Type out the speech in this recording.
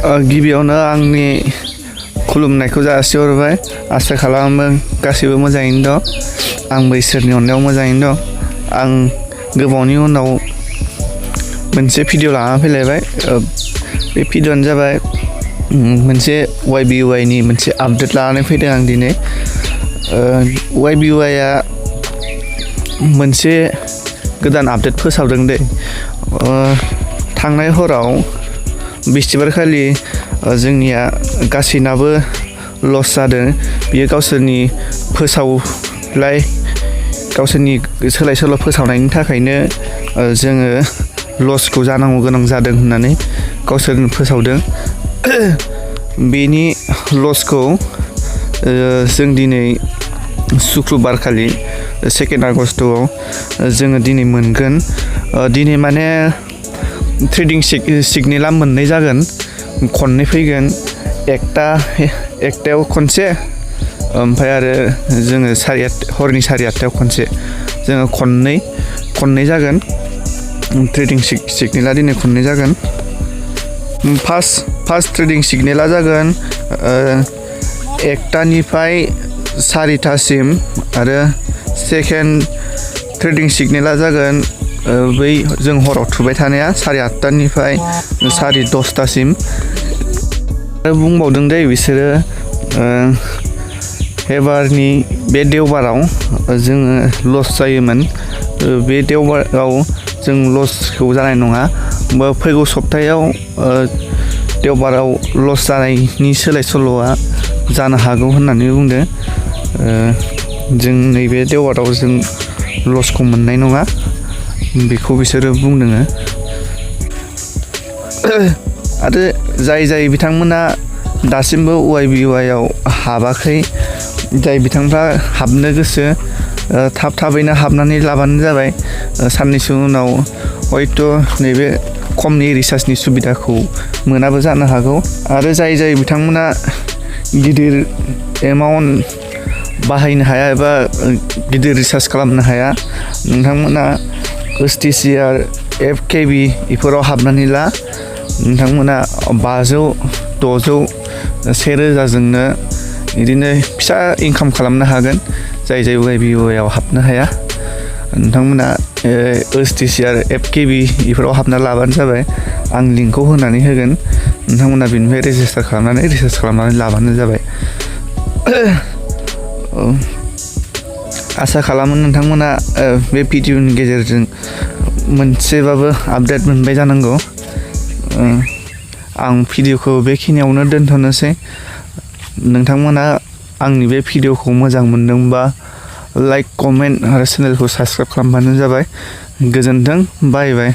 गिबियावनो आंनि खुलुमनायखौ जासिहरबाय। आसा खालामो गासैबो मोजाङैनो दं। आंबो इसोरनि अननायाव मोजाङैनो दं। आं गोबावनि उनाव मोनसे भिडिअ लाना फैलायबाय। बे भिडिअआनो जाबाय मोनसे YBUI नि मोनसे आपडेट लानानै फैदों आं दिनै। YBUI आ मोनसे गोदान आपडेट फोसावदों दे। थांनाय हराव बिस्थिबारखालि जोंनिया गासैनाबो लस जादों। बियो गावसोरनि गावसोरनि सोलाय सोल' फोसावनायनि थाखायनो जोङो लसखौ जानांगौ गोनां जादों होननानै गावसोरनो फोसावदों। बेनि लसखौ जों दिनै सुक्रुबारखालि 2 आगस्ट'आव जोङो दिनै मोनगोन। दिनै माने ट्रेडिं सिगनेला मोननै जागोन, खननै फैगोन। एकटायाव खनसे, ओमफ्राय आरो जोङो हरनि 8:30 खनसे। जोङो खननै जागोन। ट्रेडिं सिगनेला दिनै खननै जागोन। फार्स्ट ट्रेडिं सिगनेला जागोन 1टानिफ्राय 4टासिम, आरो सेकेन्ड ट्रेडिं सिगनेला जागोन बै जों हराव थुबाय थानाया 8:30निफ्राय 10:30टासिम। आरो बुंबावदों दे बिसोरो एबारनि बे देवबाराव जोङो लस जायोमोन। बे देवबाराव जों लसखौ जानाय नङा। फैगौ सप्तायाव देवबाराव लस जानायनि सोलाय सोल'आ जानो हागौ होननानै बुंदों। जों नैबे देवबाराव जों लसखौ मोननाय नङा, बेखौ बिसोरो बुंदों। आरो जाय बिथांमोना दासिमबो YBUI आव हाबाखै, जाय बिथांफ्रा हाबनो गोसो, थाबैनो हाबनानै लाबानो जाबाय। साननैसो उनाव हयथ' नैबे खमनि रिसार्जनि सुबिदाखौ मोनाबो जानो हागौ। आरो जाय बिथांमोना गिदिर एमाउन्ट बाहायनो हाया एबा गिदिर रिसार्ज खालामनो हाया, नोंथांमोना STCR FKB बेफोराव हाबनानै ला। नोंथांमोना 500, 600, 1000 जोंनो बिदिनो फिसा इनकाम खालामनो हागोन। जाय YBUI आव हाबनो हाया, नोंथांमोना STCR FKB बेफोराव हाबना लाबानो जाबाय। आं लिंकखौ होनानै होगोन। नोंथांमोना बेनिफ्राय रेजिस्टार खालामनानै लाबानो जाबाय। आसा खालामो नोंथांमोना बे भिडिअनि गेजेरजों मोनसेबाबो आपडेट मोनबाय जानांगौ। आं भिडिअखौ बेखिनियावनो दोनथ'नोसै। नोंथांमोना आंनि बे भिडिअखौ मोजां मोनदोंबा लाइक, कमेन्ट आरो चेनेलखौ साबस्क्राइब खालामबानो जाबाय। गोजोन्थों, बाय बाय।